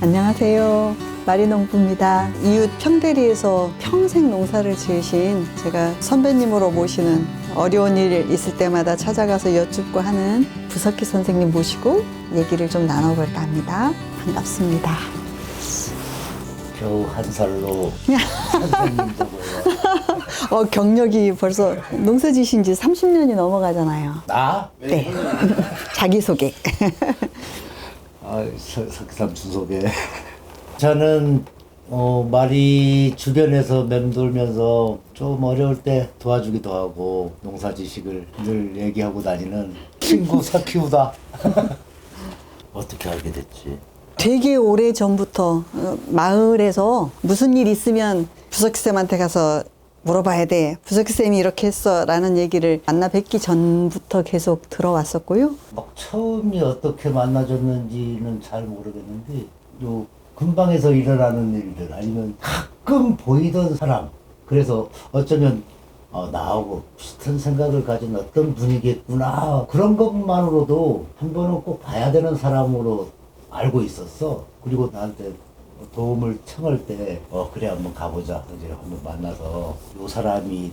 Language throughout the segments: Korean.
안녕하세요. 마리농부입니다. 이웃 평대리에서 평생 농사를 지으신 제가 선배님으로 모시는 어려운 일 있을 때마다 찾아가서 여쭙고 하는 부석희 선생님 모시고 얘기를 좀 나눠볼까 합니다. 반갑습니다. 겨우 한 살로 선생님도 경력이 벌써 농사 지신 지 30년이 넘어가잖아요. 나? 네. 자기소개. 석삼순 소개. 저는 말이 주변에서 맴돌면서 좀 어려울 때 도와주기도 하고 농사 지식을 늘 얘기하고 다니는 친구 석희우다. 어떻게 알게 됐지? 되게 오래 전부터 마을에서 무슨 일 있으면 부석희 쌤한테 가서 물어봐야 돼. 부석희 쌤이 이렇게 했어. 라는 얘기를 만나 뵙기 전부터 계속 들어왔었고요. 막 처음이 어떻게 만나졌는지는 잘 모르겠는데 요 근방에서 일어나는 일들 아니면 가끔 보이던 사람, 그래서 어쩌면 나하고 비슷한 생각을 가진 어떤 분이겠구나, 그런 것만으로도 한 번은 꼭 봐야 되는 사람으로 알고 있었어. 그리고 나한테 도움을 청할 때 그래 한번 가보자, 이제 한번 만나서 이 사람이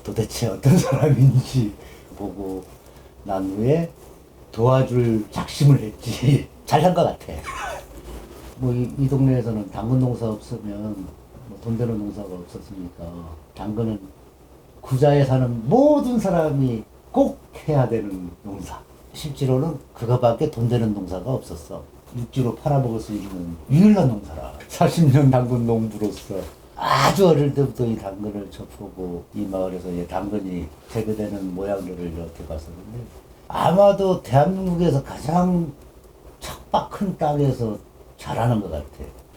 도대체 어떤 사람인지 보고 난 후에 도와줄 작심을 했지. 잘한 것 같아. 뭐 이 동네에서는 당근 농사 없으면 돈 되는 농사가 없었으니까 당근은 구자에 사는 모든 사람이 꼭 해야 되는 농사. 실제로는 그거밖에 돈 되는 농사가 없었어. 육지로 팔아먹을 수 있는 유일한 농사라. 40년 당근 농부로서 아주 어릴 때부터 이 당근을 접하고 이 마을에서 이 당근이 재배되는 모양들을 이렇게 봤었는데, 아마도 대한민국에서 가장 척박한 땅에서 자라는 것 같아.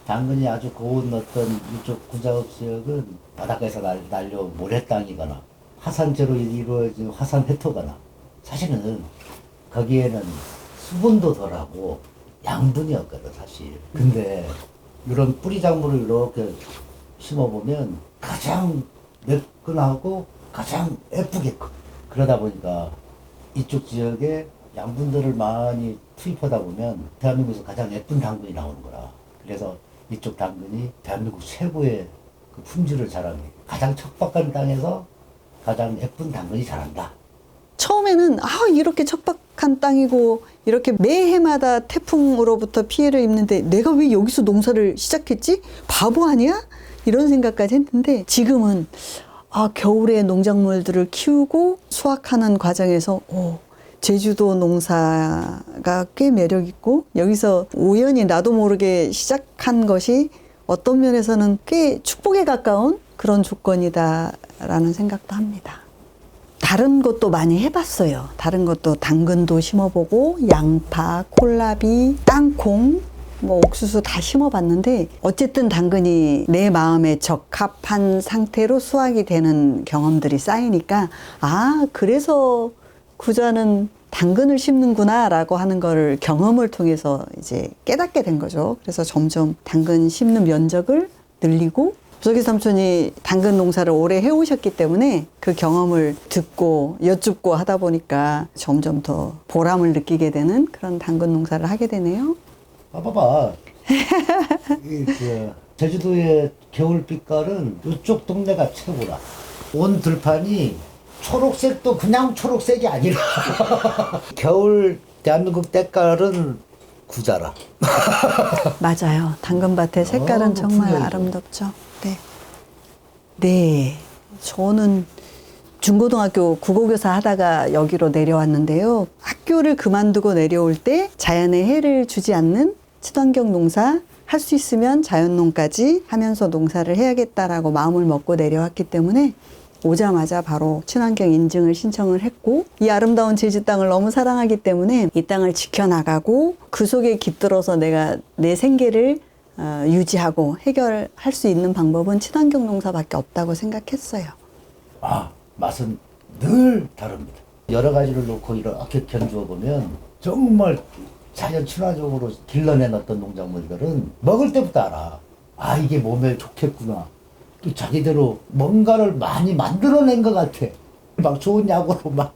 당근이 아주 고운 어떤 이쪽 구자읍 지역은 바닷가에서 날려 모래땅이거나 화산재로 이루어진 화산 해토거나, 사실은 거기에는 수분도 덜하고 양분이 없거든 사실. 근데 이런 뿌리 작물을 이렇게 심어보면 가장 매끈하고 가장 예쁘게 커. 그러다 보니까 이쪽 지역에 양분들을 많이 투입하다 보면 대한민국에서 가장 예쁜 당근이 나오는 거라. 그래서 이쪽 당근이 대한민국 최고의 그 품질을 자랑해. 가장 척박한 땅에서 가장 예쁜 당근이 자란다. 처음에는 이렇게 척박한 땅이고 이렇게 매해마다 태풍으로부터 피해를 입는데 내가 왜 여기서 농사를 시작했지? 바보 아니야? 이런 생각까지 했는데, 지금은 겨울에 농작물들을 키우고 수확하는 과정에서 제주도 농사가 꽤 매력 있고, 여기서 우연히 나도 모르게 시작한 것이 어떤 면에서는 꽤 축복에 가까운 그런 조건이다라는 생각도 합니다. 다른 것도 많이 해봤어요. 다른 것도 당근도 심어보고 양파, 콜라비, 땅콩, 옥수수 다 심어봤는데, 어쨌든 당근이 내 마음에 적합한 상태로 수확이 되는 경험들이 쌓이니까 그래서 구자는 당근을 심는구나 라고 하는 거를 경험을 통해서 이제 깨닫게 된 거죠. 그래서 점점 당근 심는 면적을 늘리고, 부석희 삼촌이 당근 농사를 오래 해오셨기 때문에 그 경험을 듣고 여쭙고 하다 보니까 점점 더 보람을 느끼게 되는 그런 당근 농사를 하게 되네요. 봐봐. 제주도의 겨울빛깔은 이쪽 동네가 최고라. 온 들판이 초록색도 그냥 초록색이 아니라 겨울 대한민국 때깔은 구자라. 맞아요. 당근밭의 색깔은 정말 풍요롭죠. 아름답죠. 네. 저는 중고등학교 국어교사 하다가 여기로 내려왔는데요. 학교를 그만두고 내려올 때 자연에 해를 주지 않는 친환경 농사, 할 수 있으면 자연농까지 하면서 농사를 해야겠다라고 마음을 먹고 내려왔기 때문에 오자마자 바로 친환경 인증을 신청을 했고, 이 아름다운 제주 땅을 너무 사랑하기 때문에 이 땅을 지켜나가고 그 속에 깃들어서 내가 내 생계를 유지하고 해결할 수 있는 방법은 친환경 농사밖에 없다고 생각했어요. 맛은 늘 다릅니다. 여러 가지를 놓고 이렇게 견주어 보면 정말 자연 친화적으로 길러낸 어떤 농작물들은 먹을 때부터 알아. 이게 몸에 좋겠구나. 또 자기대로 뭔가를 많이 만들어낸 것 같아. 막 좋은 약으로 막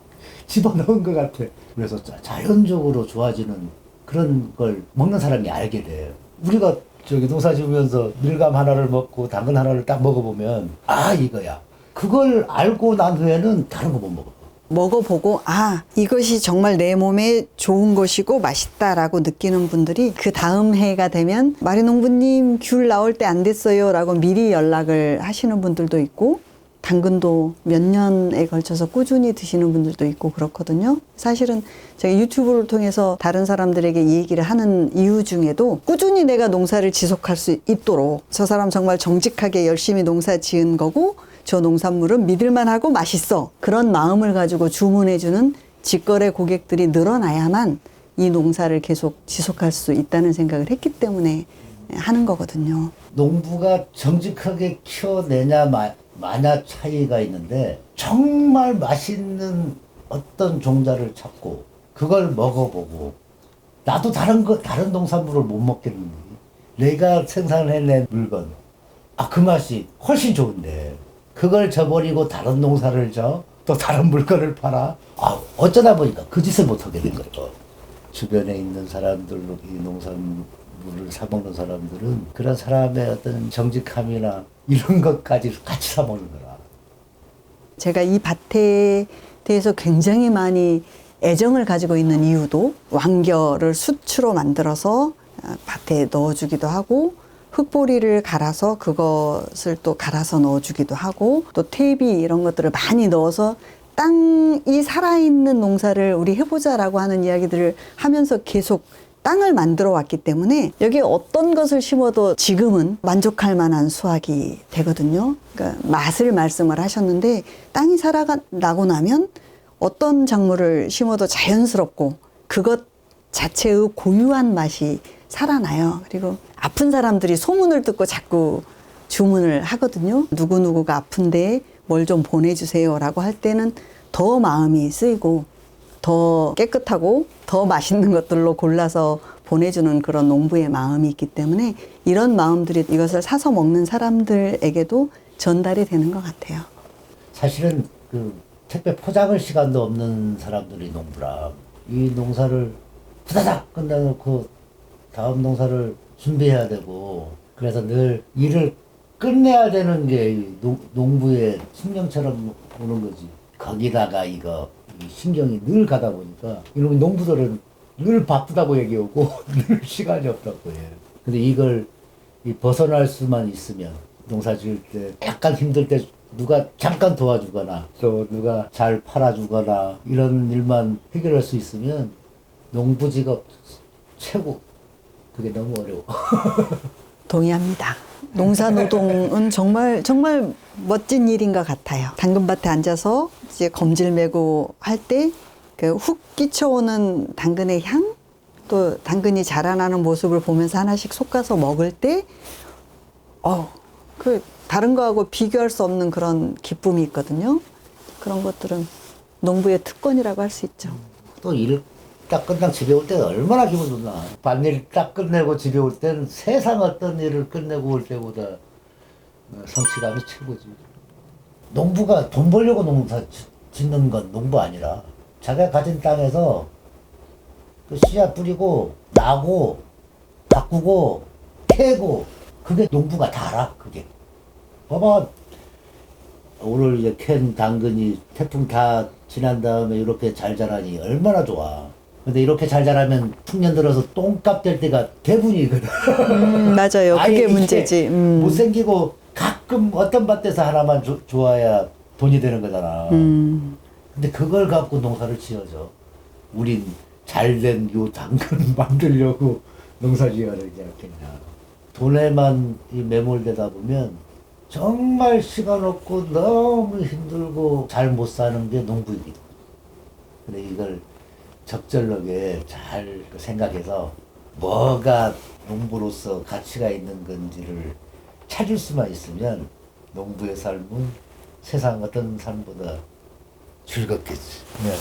집어넣은 것 같아. 그래서 자연적으로 좋아지는 그런 걸 먹는 사람이 알게 돼. 우리가 저기 농사 지으면서 밀감 하나를 먹고 당근 하나를 딱 먹어보면 아 이거야. 그걸 알고 난 후에는 다른 거 못 먹어. 먹어보고 아 이것이 정말 내 몸에 좋은 것이고 맛있다라고 느끼는 분들이 그 다음 해가 되면 마리농부님 귤 나올 때 안 됐어요 라고 미리 연락을 하시는 분들도 있고 당근도 몇 년에 걸쳐서 꾸준히 드시는 분들도 있고 그렇거든요. 사실은 제가 유튜브를 통해서 다른 사람들에게 이 얘기를 하는 이유 중에도 꾸준히 내가 농사를 지속할 수 있도록 저 사람 정말 정직하게 열심히 농사 지은 거고 저 농산물은 믿을만하고 맛있어. 그런 마음을 가지고 주문해주는 직거래 고객들이 늘어나야만 이 농사를 계속 지속할 수 있다는 생각을 했기 때문에 하는 거거든요. 농부가 정직하게 키워내냐 마냐 차이가 있는데 정말 맛있는 어떤 종자를 찾고 그걸 먹어보고 나도 다른 농산물을 못 먹겠는데 내가 생산해낸 물건 그 맛이 훨씬 좋은데 그걸 저버리고 다른 농사를 또 다른 물건을 팔아 어쩌다 보니까 그 짓을 못하게 된 거죠. 주변에 있는 사람들로 이 농산물을 사 먹는 사람들은 그런 사람의 어떤 정직함이나 이런 것까지 같이 사 먹는 거라. 제가 이 밭에 대해서 굉장히 많이 애정을 가지고 있는 이유도 왕겨를 수치로 만들어서 밭에 넣어주기도 하고 흙보리를 갈아서 그것을 또 갈아서 넣어주기도 하고 또 퇴비 이런 것들을 많이 넣어서 땅이 살아있는 농사를 우리 해보자라고 하는 이야기들을 하면서 계속 땅을 만들어 왔기 때문에 여기 어떤 것을 심어도 지금은 만족할 만한 수확이 되거든요. 그러니까 맛을 말씀을 하셨는데 땅이 살아나고 나면 어떤 작물을 심어도 자연스럽고 그것 자체의 고유한 맛이 살아나요. 그리고 아픈 사람들이 소문을 듣고 자꾸 주문을 하거든요. 누구누구가 아픈데 뭘 좀 보내주세요 라고 할 때는 더 마음이 쓰이고 더 깨끗하고 더 맛있는 것들로 골라서 보내주는 그런 농부의 마음이 있기 때문에 이런 마음들이 이것을 사서 먹는 사람들에게도 전달이 되는 것 같아요. 사실은 그 택배 포장할 시간도 없는 사람들이 농부라 이 농사를 후다닥 끝내놓고 다음 농사를 준비해야 되고 그래서 늘 일을 끝내야 되는 게 농부의 신경처럼 보는 거지. 거기다가 이거 신경이 늘 가다 보니까 이런 농부들은 늘 바쁘다고 얘기하고 늘 시간이 없다고 해. 근데 이걸 벗어날 수만 있으면 농사 지을 때 약간 힘들 때 누가 잠깐 도와주거나 또 누가 잘 팔아주거나 이런 일만 해결할 수 있으면 농부 직업 최고. 그게 너무 어려워. 동의합니다. 농사노동은 정말 멋진 일인 것 같아요. 당근밭에 앉아서 이제 검질 메고 할 때 그 훅 끼쳐오는 당근의 향, 또 당근이 자라나는 모습을 보면서 하나씩 솎아서 먹을 때, 그 다른 거하고 비교할 수 없는 그런 기쁨이 있거든요. 그런 것들은 농부의 특권이라고 할 수 있죠. 또 일 딱 끝나고 집에 올 때는 얼마나 기분 좋나. 밭일 딱 끝내고 집에 올 때는 세상 어떤 일을 끝내고 올 때보다 성취감이 최고지. 농부가 돈 벌려고 농사 짓는 건 농부 아니라 자기가 가진 땅에서 그 씨앗 뿌리고 나고 가꾸고 캐고 그게 농부가 다 알아. 그게 봐봐 오늘 이제 캔 당근이 태풍 다 지난 다음에 이렇게 잘 자라니 얼마나 좋아. 근데 이렇게 잘 자라면 풍년 들어서 똥값 될 때가 대부분이거든. 맞아요. 그게 문제지. 못생기고 가끔 어떤 밭에서 하나만 좋아야 돈이 되는 거잖아. 근데 그걸 갖고 농사를 지어줘. 우린 잘된 요 당근 만들려고 농사 지어야 되지 않겠냐. 돈에만 매몰되다 보면 정말 시간 없고 너무 힘들고 잘 못 사는 게 농부이거든. 근데 이걸 적절하게 잘 생각해서 뭐가 농부로서 가치가 있는 건지를 찾을 수만 있으면 농부의 삶은 세상 어떤 삶보다 즐겁겠지. 네.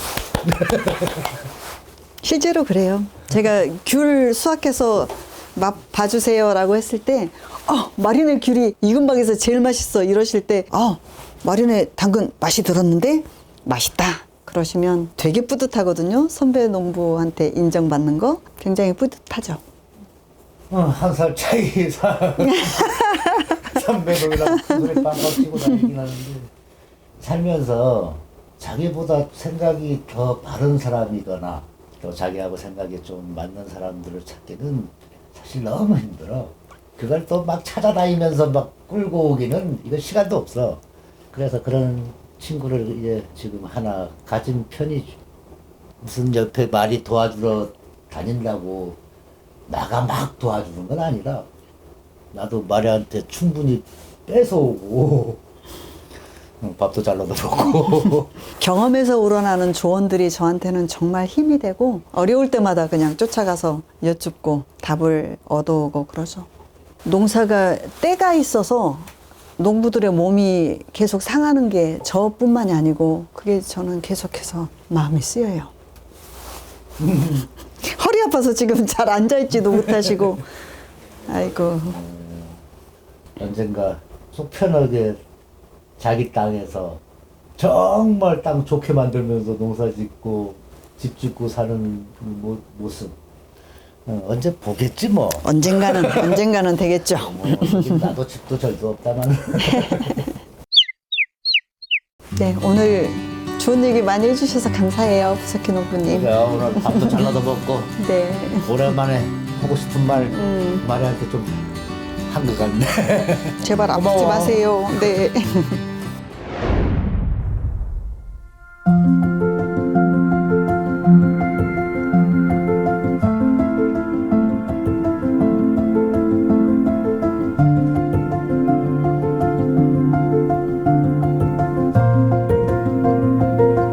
실제로 그래요. 제가 귤 수확해서 맛 봐주세요라고 했을 때, 마리네 귤이 이 근방에서 제일 맛있어 이러실 때, 마리네 당근 맛이 들었는데 맛있다. 그러시면 되게 뿌듯하거든요. 선배 농부한테 인정받는 거 굉장히 뿌듯하죠. 한 살 차이 선배놈이랑 소리 빵빵 치고 다니긴 하는데 살면서 자기보다 생각이 더 바른 사람이거나 또 자기하고 생각이 좀 맞는 사람들을 찾기는 사실 너무 힘들어. 그걸 또 막 찾아다니면서 막 끌고 오기는 이거 시간도 없어. 그래서 그런 친구를 이제 지금 하나 가진 편이지. 무슨 옆에 말이 도와주러 다닌다고 나가 막 도와주는 건 아니라 나도 마리한테 충분히 뺏어오고 밥도 잘 넣어 먹고 경험에서 우러나는 조언들이 저한테는 정말 힘이 되고 어려울 때마다 그냥 쫓아가서 여쭙고 답을 얻어오고 그러죠. 농사가 때가 있어서 농부들의 몸이 계속 상하는 게 저뿐만이 아니고 그게 저는 계속해서 마음이 쓰여요. 허리 아파서 지금 잘 앉아있지도 못하시고 아이고. 언젠가 속 편하게 자기 땅에서 정말 땅 좋게 만들면서 농사 짓고 집 짓고 사는 그 모습 언제 보겠지 뭐. 언젠가는 되겠죠. 여긴 나도 집도 절도 없다만. 네, 오늘 좋은 얘기 많이 해주셔서 감사해요, 부석희 농부님. 그래, 오늘 밥도 잘 얻어 먹고 네. 오랜만에 하고 싶은 말 마리한테 좀 한 것 같네. 제발 아프지 고마워. 마세요. 네.